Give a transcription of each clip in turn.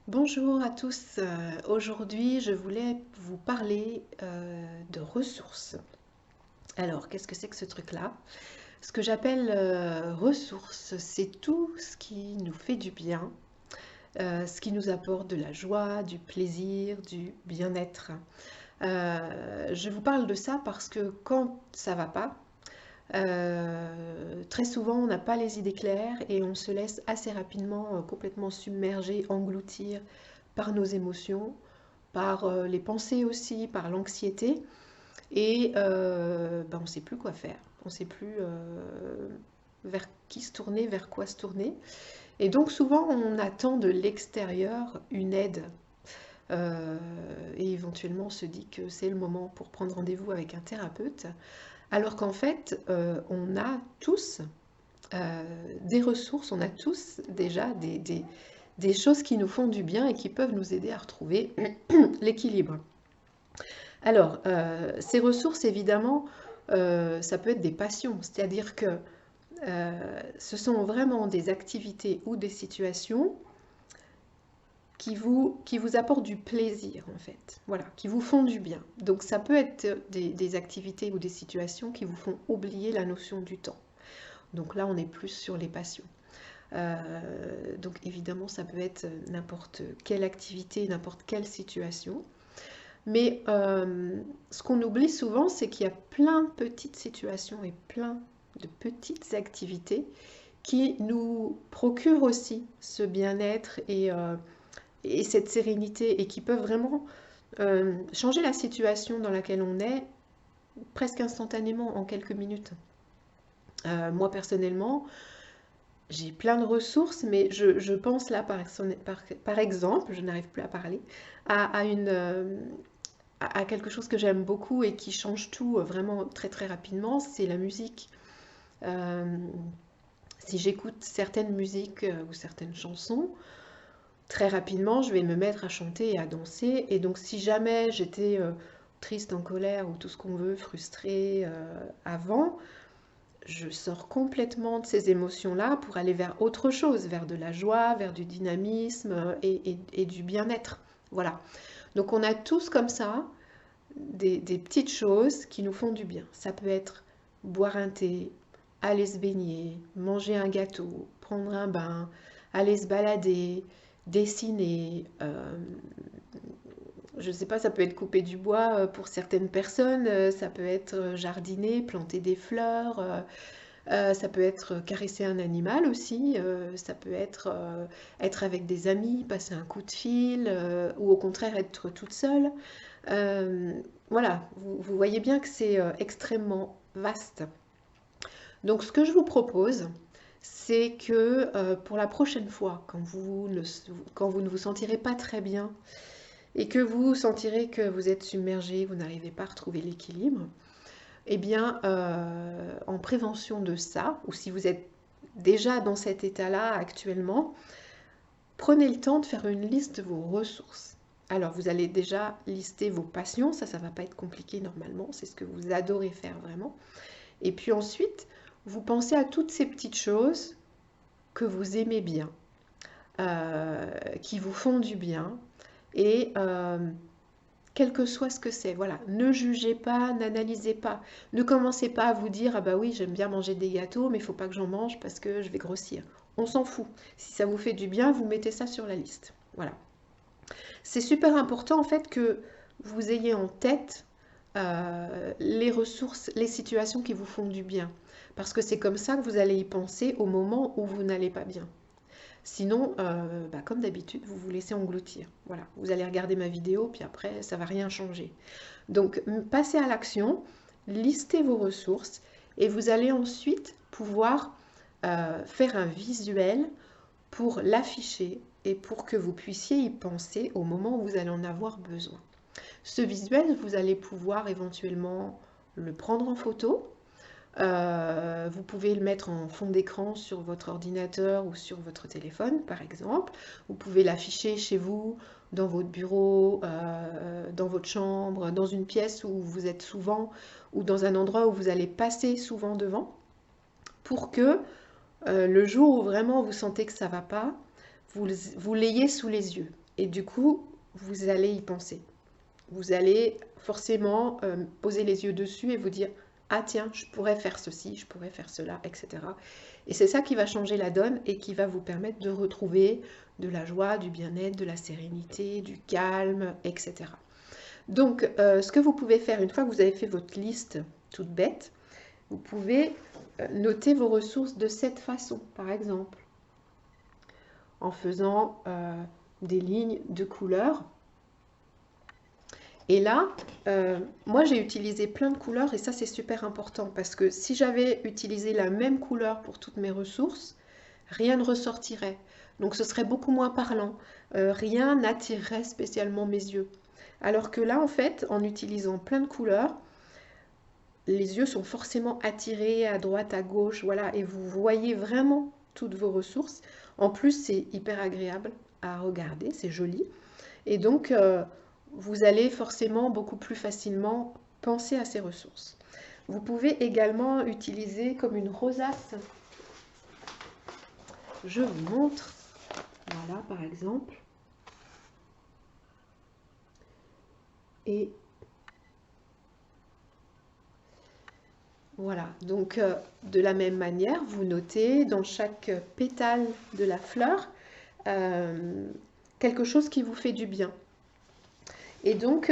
Bonjour à tous. Aujourd'hui, je voulais vous parler de ressources. Alors, qu'est-ce que c'est que ce truc-là? Ce que j'appelle ressources, c'est tout ce qui nous fait du bien, ce qui nous apporte de la joie, du plaisir, du bien-être. Je vous parle de ça parce que quand ça va pas, très souvent on n'a pas les idées claires et on se laisse assez rapidement complètement submerger, engloutir par nos émotions, par les pensées aussi, par l'anxiété. Et ben, on ne sait plus quoi faire. On ne sait plus vers qui se tourner, vers quoi se tourner. Et donc souvent, on attend de l'extérieur une aide. euh, et éventuellement, on se dit que c'est le moment pour prendre rendez-vous avec un thérapeute. Alors qu'en fait, on a tous des ressources, on a tous déjà des choses qui nous font du bien et qui peuvent nous aider à retrouver l'équilibre. Alors, ces ressources, évidemment, ça peut être des passions, c'est-à-dire que ce sont vraiment des activités ou des situations qui vous apportent du plaisir, en fait, voilà, qui vous font du bien. Donc, ça peut être des activités ou des situations qui vous font oublier la notion du temps. Donc là, on est plus sur les passions. Donc évidemment, ça peut être n'importe quelle activité, n'importe quelle situation. Mais ce qu'on oublie souvent, c'est qu'il y a plein de petites situations et plein de petites activités qui nous procurent aussi ce bien-être et cette sérénité et qui peuvent vraiment changer la situation dans laquelle on est presque instantanément en quelques minutes. Moi personnellement, j'ai plein de ressources, mais je pense là par exemple, je n'arrive plus à parler, à à quelque chose que j'aime beaucoup et qui change tout vraiment très très rapidement, c'est la musique. Euh, Si j'écoute certaines musiques ou certaines chansons, très rapidement, je vais me mettre à chanter et à danser. Et donc, si jamais j'étais triste, en colère ou tout ce qu'on veut, frustrée avant, je sors complètement de ces émotions-là pour aller vers autre chose, vers de la joie, vers du dynamisme et du bien-être. Voilà. Donc, on a tous comme ça des petites choses qui nous font du bien. Ça peut être boire un thé, aller se baigner, manger un gâteau, prendre un bain, aller se balader, dessiner. Je ne sais pas, ça peut être couper du bois pour certaines personnes, ça peut être jardiner, planter des fleurs, ça peut être caresser un animal aussi, ça peut être être avec des amis, passer un coup de fil, ou au contraire être toute seule. Euh, voilà, vous voyez bien que c'est extrêmement vaste. Donc ce que je vous propose, c'est que pour la prochaine fois, quand vous ne vous sentirez pas très bien et que vous sentirez que vous êtes submergé, vous n'arrivez pas à retrouver l'équilibre, eh bien, en prévention de ça, ou si vous êtes déjà dans cet état-là actuellement, prenez le temps de faire une liste de vos ressources. Alors, vous allez déjà lister vos passions, ça va pas être compliqué normalement, c'est ce que vous adorez faire vraiment. Et puis ensuite, vous pensez à toutes ces petites choses que vous aimez bien, qui vous font du bien, et quel que soit ce que c'est, voilà, ne jugez pas, n'analysez pas, ne commencez pas à vous dire ah bah oui j'aime bien manger des gâteaux mais il faut pas que j'en mange parce que je vais grossir. On s'en fout. Si ça vous fait du bien, vous mettez ça sur la liste. Voilà. C'est super important en fait que vous ayez en tête les ressources, les situations qui vous font du bien. Parce que c'est comme ça que vous allez y penser au moment où vous n'allez pas bien. Sinon, bah, comme d'habitude, vous vous laissez engloutir. Voilà, vous allez regarder ma vidéo, puis après, ça va rien changer. Donc, passez à l'action, listez vos ressources, et vous allez ensuite pouvoir faire un visuel pour l'afficher et pour que vous puissiez y penser au moment où vous allez en avoir besoin. Ce visuel, vous allez pouvoir éventuellement le prendre en photo. Vous pouvez le mettre en fond d'écran sur votre ordinateur ou sur votre téléphone, par exemple. Vous pouvez l'afficher chez vous, dans votre bureau, dans votre chambre, dans une pièce où vous êtes souvent ou dans un endroit où vous allez passer souvent devant pour que le jour où vraiment vous sentez que ça ne va pas, vous l'ayez sous les yeux. Et du coup, vous allez y penser. Vous allez forcément poser les yeux dessus et vous dire, ah tiens, je pourrais faire ceci, je pourrais faire cela, etc. Et c'est ça qui va changer la donne et qui va vous permettre de retrouver de la joie, du bien-être, de la sérénité, du calme, etc. Donc, ce que vous pouvez faire, une fois que vous avez fait votre liste toute bête, vous pouvez noter vos ressources de cette façon, par exemple, en faisant des lignes de couleurs. Et là, moi j'ai utilisé plein de couleurs et ça c'est super important parce que si j'avais utilisé la même couleur pour toutes mes ressources, rien ne ressortirait. Donc ce serait beaucoup moins parlant. Rien n'attirerait spécialement mes yeux. Alors que là, en fait, en utilisant plein de couleurs, les yeux sont forcément attirés à droite, à gauche, voilà, et vous voyez vraiment toutes vos ressources. En plus, c'est hyper agréable à regarder, c'est joli. Et donc, vous allez forcément beaucoup plus facilement penser à ces ressources. Vous pouvez également utiliser comme une rosace. Je vous montre. Voilà, par exemple. Et voilà, donc de la même manière, vous notez dans chaque pétale de la fleur euh, quelque chose qui vous fait du bien. Et donc,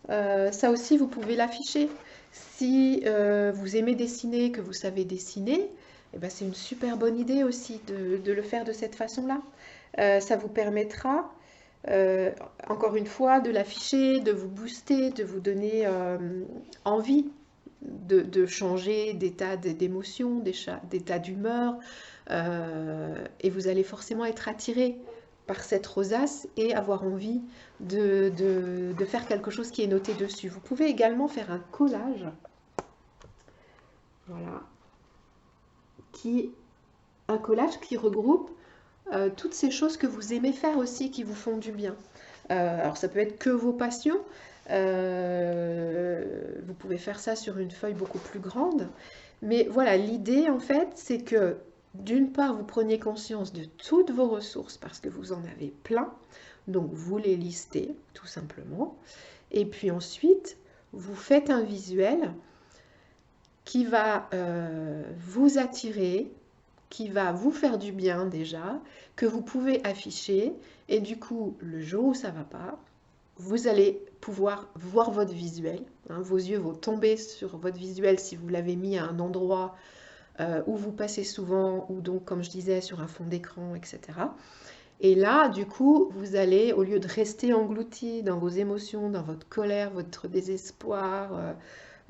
ça aussi, vous pouvez l'afficher. Si vous aimez dessiner, que vous savez dessiner, eh ben, c'est une super bonne idée aussi de le faire de cette façon-là. Ça vous permettra, euh, encore une fois, de l'afficher, de vous booster, de vous donner envie de changer d'état d'émotion, d'état d'humeur, et vous allez forcément être attiré par cette rosace et avoir envie de faire quelque chose qui est noté dessus. Vous pouvez également faire un collage, voilà, un collage qui regroupe toutes ces choses que vous aimez faire aussi, qui vous font du bien. Alors ça peut être que vos passions. Vous pouvez faire ça sur une feuille beaucoup plus grande. Mais voilà, l'idée en fait, c'est que d'une part, vous preniez conscience de toutes vos ressources parce que vous en avez plein. Donc vous les listez tout simplement. Et puis ensuite, vous faites un visuel qui va vous attirer, qui va vous faire du bien déjà, que vous pouvez afficher. Et du coup, le jour où ça ne va pas, vous allez pouvoir voir votre visuel. Hein, vos yeux vont tomber sur votre visuel si vous l'avez mis à un endroit où vous passez souvent, ou donc, comme je disais, sur un fond d'écran, etc. Et là, du coup, vous allez, au lieu de rester englouti dans vos émotions, dans votre colère, votre désespoir,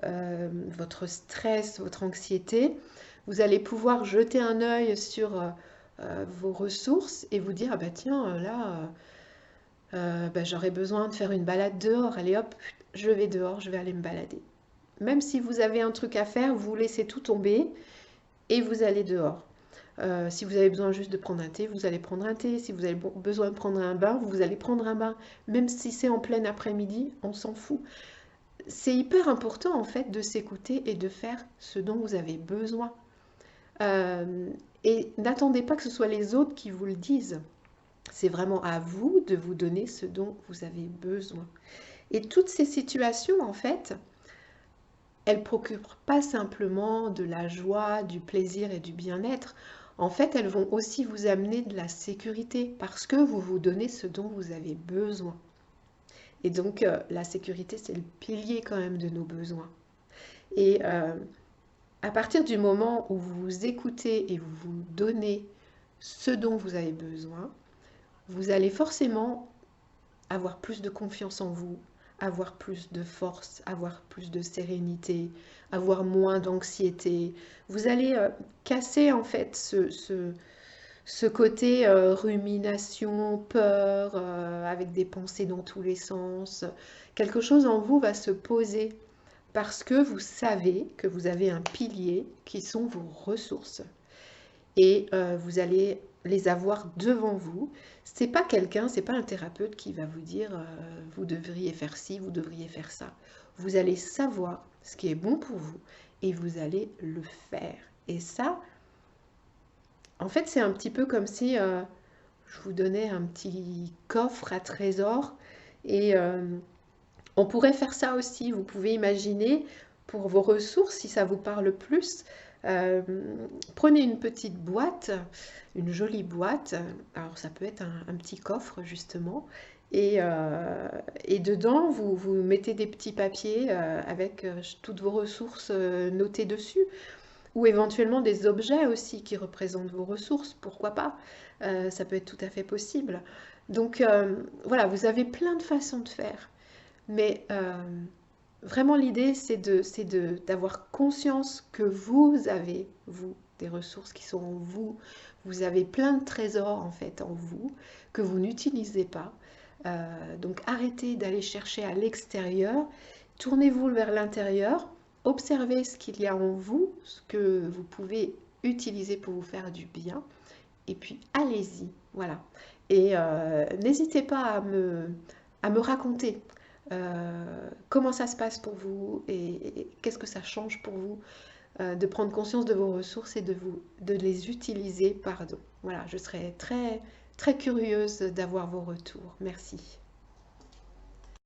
votre stress, votre anxiété, vous allez pouvoir jeter un œil sur vos ressources et vous dire, ah bah tiens, là, bah, j'aurais besoin de faire une balade dehors. Allez hop, je vais dehors, je vais aller me balader. Même si vous avez un truc à faire, vous laissez tout tomber et vous allez dehors. Si vous avez besoin juste de prendre un thé, vous allez prendre un thé. Si vous avez besoin de prendre un bain, vous allez prendre un bain. Même si c'est en plein après-midi, on s'en fout. C'est hyper important en fait de s'écouter et de faire ce dont vous avez besoin. Et n'attendez pas que ce soit les autres qui vous le disent. C'est vraiment à vous de vous donner ce dont vous avez besoin. Et toutes ces situations, en fait, elles ne procurent pas simplement de la joie, du plaisir et du bien-être. En fait, elles vont aussi vous amener de la sécurité parce que vous vous donnez ce dont vous avez besoin. Et donc, la sécurité, c'est le pilier quand même de nos besoins. Et à partir du moment où vous vous écoutez et vous vous donnez ce dont vous avez besoin, vous allez forcément avoir plus de confiance en vous, avoir plus de force, avoir plus de sérénité, avoir moins d'anxiété. Vous allez casser en fait ce côté rumination, peur, avec des pensées dans tous les sens. Quelque chose en vous va se poser parce que vous savez que vous avez un pilier qui sont vos ressources. Et vous allez les avoir devant vous. C'est pas quelqu'un, c'est pas un thérapeute qui va vous dire vous devriez faire ci, vous devriez faire ça. Vous allez savoir ce qui est bon pour vous et vous allez le faire. Et ça, en fait, c'est un petit peu comme si je vous donnais un petit coffre à trésors et on pourrait faire ça aussi. Vous pouvez imaginer pour vos ressources, si ça vous parle plus, euh, prenez une petite boîte, une jolie boîte. Alors ça peut être un petit coffre justement. Et dedans, vous mettez des petits papiers avec toutes vos ressources notées dessus. Ou éventuellement des objets aussi qui représentent vos ressources, pourquoi pas? Ça peut être tout à fait possible. Donc voilà, vous avez plein de façons de faire. Mais vraiment l'idée, d'avoir conscience que vous avez, vous, des ressources qui sont en vous. Vous avez plein de trésors en fait en vous que vous n'utilisez pas. Donc arrêtez d'aller chercher à l'extérieur, tournez-vous vers l'intérieur, observez ce qu'il y a en vous, ce que vous pouvez utiliser pour vous faire du bien, et puis allez-y, voilà. Et n'hésitez pas à me raconter comment ça se passe pour vous et qu'est-ce que ça change pour vous de prendre conscience de vos ressources et de les utiliser, pardon. Voilà, je serais très, très curieuse d'avoir vos retours. Merci.